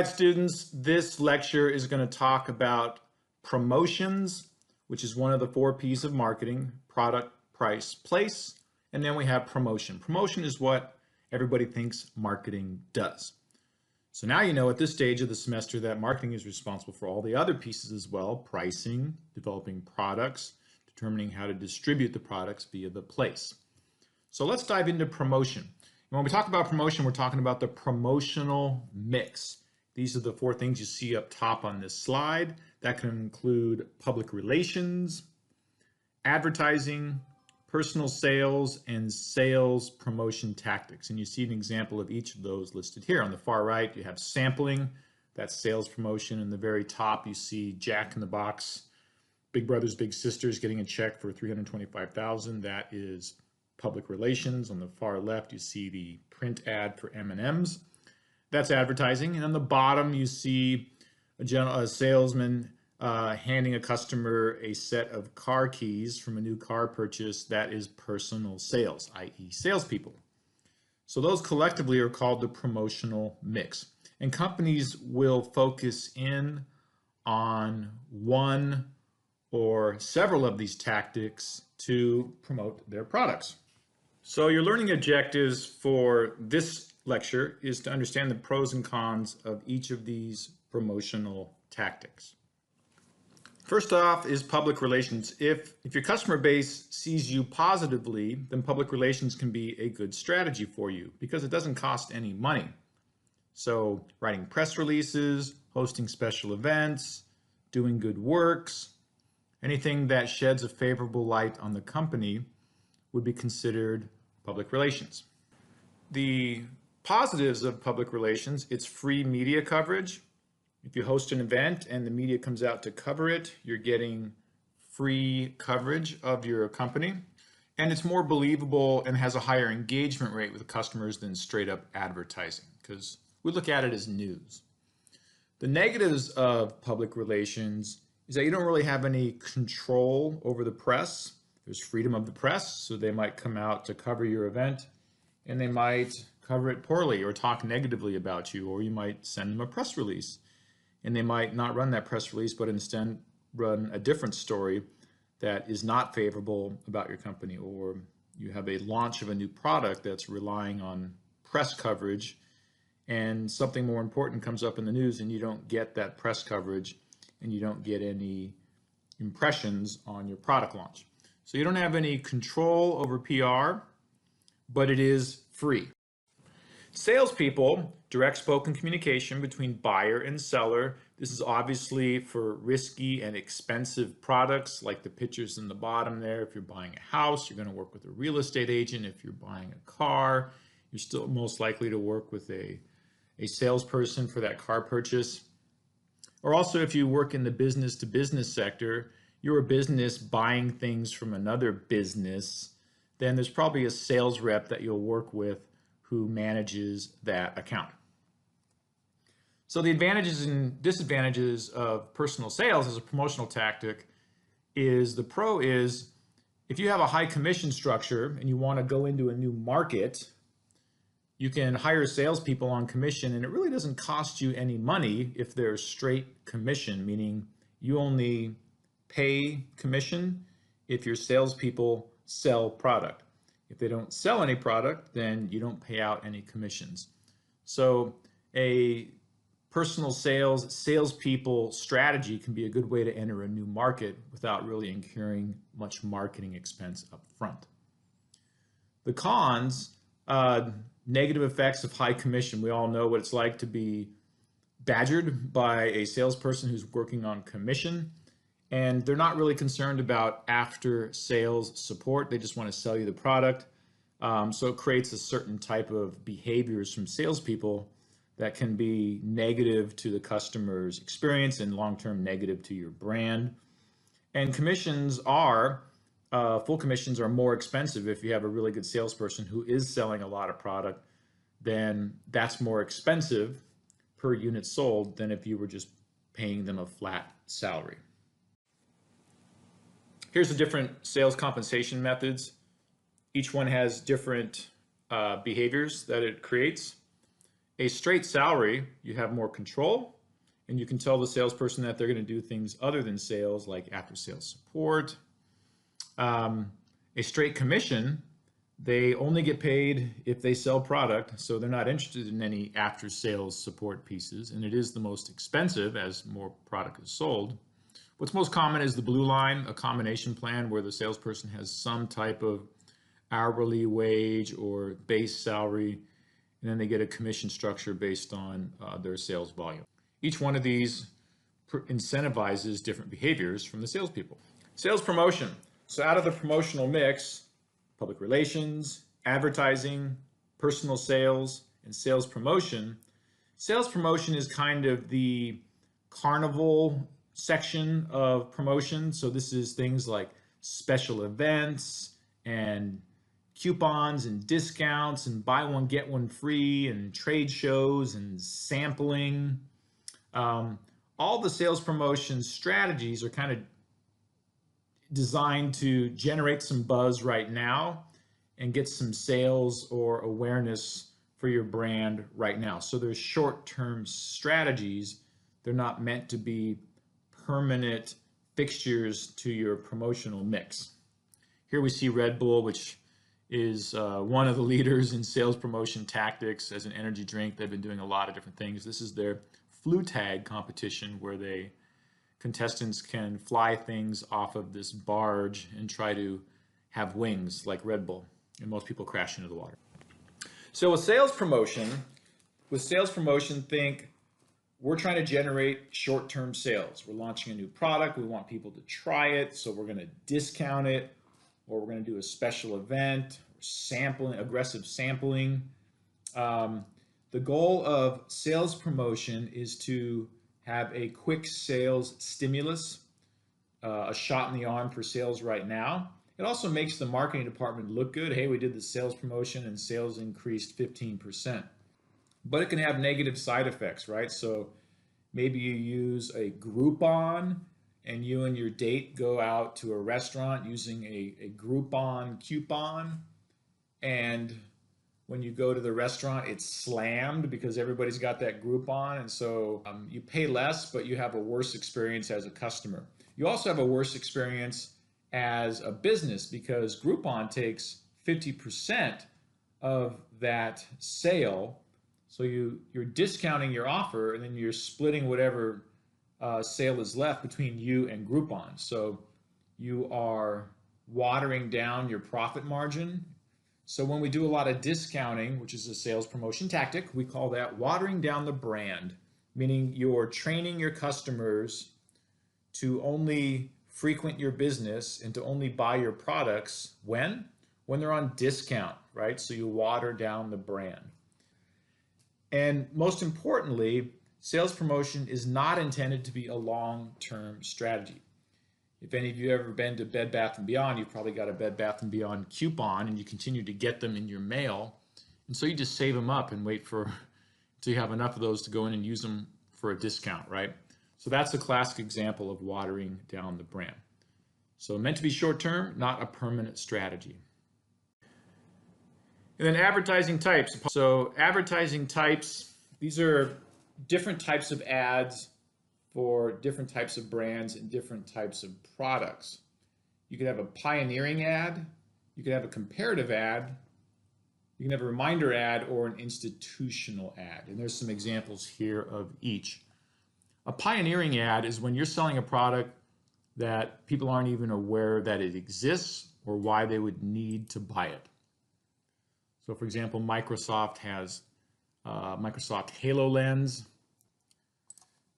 right, students, this lecture is going to talk about promotions, which is one of the 4 P's of marketing: product, price, place. And then we have promotion. Promotion is what everybody thinks marketing does. So now you know at this stage of the semester that marketing is responsible for all the other pieces as well: pricing, developing products, determining how to distribute the products via the place. So let's dive into promotion. And when we talk about promotion, we're talking about the promotional mix. These are the 4 things you see up top on this slide. That can include public relations, advertising, personal sales, and sales promotion tactics. And you see an example of each of those listed here. On the far right, you have sampling. That's sales promotion. In the very top, you see Jack in the Box, Big Brothers Big Sisters getting a check for $325,000. That is public relations. On the far left, you see the print ad for M&Ms. That's advertising. And on the bottom, you see a salesman handing a customer a set of car keys from a new car purchase. That is personal sales, i.e. salespeople. So those collectively are called the promotional mix. And companies will focus in on one or several of these tactics to promote their products. So your learning objectives for this lecture is to understand the pros and cons of each of these promotional tactics. First off is public relations. If your customer base sees you positively, then public relations can be a good strategy for you because it doesn't cost any money. So writing press releases, hosting special events, doing good works, anything that sheds a favorable light on the company would be considered public relations. The positives of public relations: it's free media coverage. If you host an event and the media comes out to cover it, you're getting free coverage of your company. And it's more believable and has a higher engagement rate with customers than straight up advertising, because we look at it as news. The negatives of public relations is that you don't really have any control over the press. There's freedom of the press, so they might come out to cover your event and they might cover it poorly or talk negatively about you, or you might send them a press release and they might not run that press release but instead run a different story that is not favorable about your company. Or you have a launch of a new product that's relying on press coverage and something more important comes up in the news and you don't get that press coverage and you don't get any impressions on your product launch. So you don't have any control over PR, but it is free. Salespeople, direct spoken communication between buyer and seller. This is obviously for risky and expensive products like the pictures in the bottom there. If you're buying a house, you're going to work with a real estate agent. If you're buying a car, you're still most likely to work with a salesperson for that car purchase. Or also, if you work in the business to business sector, you're a business buying things from another business, then there's probably a sales rep that you'll work with who manages that account. So the advantages and disadvantages of personal sales as a promotional tactic is: the pro is if you have a high commission structure and you want to go into a new market, you can hire salespeople on commission and it really doesn't cost you any money if they're straight commission, meaning you only pay commission if your salespeople sell product. If they don't sell any product, then you don't pay out any commissions. So a personal salespeople strategy can be a good way to enter a new market without really incurring much marketing expense up front. The cons, negative effects of high commission. We all know what it's like to be badgered by a salesperson who's working on commission, and they're not really concerned about after sales support. They just want to sell you the product. So it creates a certain type of behaviors from salespeople that can be negative to the customer's experience and long-term negative to your brand. And commissions are, full commissions are more expensive. If you have a really good salesperson who is selling a lot of product, then that's more expensive per unit sold than if you were just paying them a flat salary. Here's the different sales compensation methods. Each one has different behaviors that it creates. A straight salary, you have more control, and you can tell the salesperson that they're going to do things other than sales, like after sales support. A straight commission, they only get paid if they sell product, so they're not interested in any after sales support pieces, and it is the most expensive as more product is sold. What's most common is the blue line, a combination plan where the salesperson has some type of hourly wage or base salary, and then they get a commission structure based on their sales volume. Each one of these incentivizes different behaviors from the salespeople. Sales promotion. So out of the promotional mix, public relations, advertising, personal sales, and sales promotion. Sales promotion is kind of the carnival section of promotion. So this is things like special events and coupons and discounts and buy one, get one free and trade shows and sampling. All the sales promotion strategies are kind of designed to generate some buzz right now and get some sales or awareness for your brand right now. So there's short-term strategies. They're not meant to be permanent fixtures to your promotional mix. Here we see Red Bull, which is one of the leaders in sales promotion tactics as an energy drink. They've been doing a lot of different things. This is their flu tag competition where contestants can fly things off of this barge and try to have wings like Red Bull, and most people crash into the water. So with sales promotion, think we're trying to generate short-term sales. We're launching a new product. We want people to try it, so we're going to discount it, or we're going to do a special event, or sampling, aggressive sampling. The goal of sales promotion is to have a quick sales stimulus, a shot in the arm for sales right now. It also makes the marketing department look good. Hey, we did the sales promotion and sales increased 15%. But it can have negative side effects, right? So maybe you use a Groupon and you and your date go out to a restaurant using a Groupon coupon, and when you go to the restaurant, it's slammed because everybody's got that Groupon, and so you pay less, but you have a worse experience as a customer. You also have a worse experience as a business because Groupon takes 50% of that sale, so you're discounting your offer, and then you're splitting whatever sale is left between you and Groupon. So you are watering down your profit margin. So when we do a lot of discounting, which is a sales promotion tactic, we call that watering down the brand, meaning you're training your customers to only frequent your business and to only buy your products when they're on discount, right? So you water down the brand. And most importantly, sales promotion is not intended to be a long-term strategy. If any of you have ever been to Bed Bath & Beyond, you've probably got a Bed Bath & Beyond coupon and you continue to get them in your mail. And so you just save them up and wait until you have enough of those to go in and use them for a discount, right? So that's a classic example of watering down the brand. So meant to be short-term, not a permanent strategy. And then advertising types. So advertising types, these are different types of ads for different types of brands and different types of products. You could have a pioneering ad, you could have a comparative ad, you can have a reminder ad, or an institutional ad. And there's some examples here of each. A pioneering ad is when you're selling a product that people aren't even aware that it exists or why they would need to buy it. So for example, Microsoft has Microsoft HoloLens.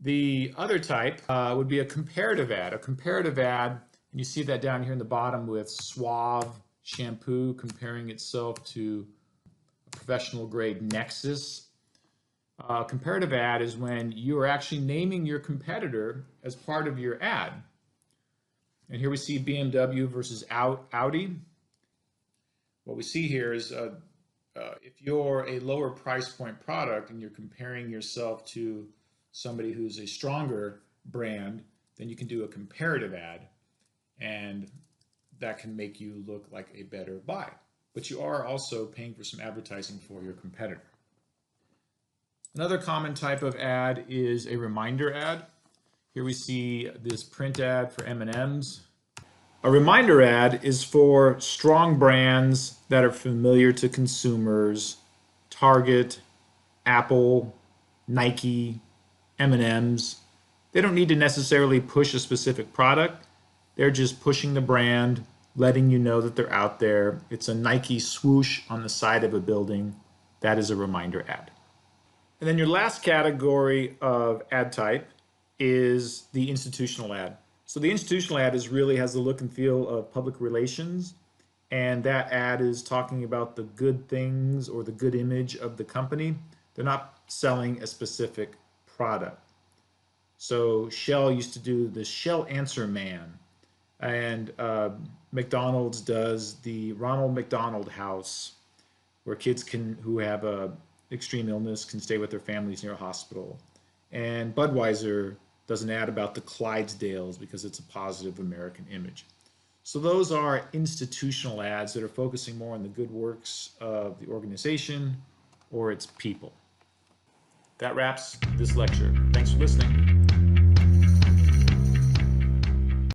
The other type would be a comparative ad. A comparative ad, and you see that down here in the bottom with Suave shampoo comparing itself to a professional grade Nexus. Comparative ad is when you are actually naming your competitor as part of your ad. And here we see BMW versus Audi. What we see here is if you're a lower price point product and you're comparing yourself to somebody who's a stronger brand, then you can do a comparative ad, and that can make you look like a better buy. But you are also paying for some advertising for your competitor. Another common type of ad is a reminder ad. Here we see this print ad for M&Ms. A reminder ad is for strong brands that are familiar to consumers: Target, Apple, Nike, M&Ms. They don't need to necessarily push a specific product. They're just pushing the brand, letting you know that they're out there. It's a Nike swoosh on the side of a building. That is a reminder ad. And then your last category of ad type is the institutional ad. So the institutional ad really has the look and feel of public relations, and that ad is talking about the good things or the good image of the company. They're not selling a specific product. So Shell used to do the Shell Answer Man, and McDonald's does the Ronald McDonald House, where kids who have a extreme illness can stay with their families near a hospital. And Budweiser does an ad about the Clydesdales because it's a positive American image. So those are institutional ads that are focusing more on the good works of the organization or its people. That wraps this lecture. Thanks for listening.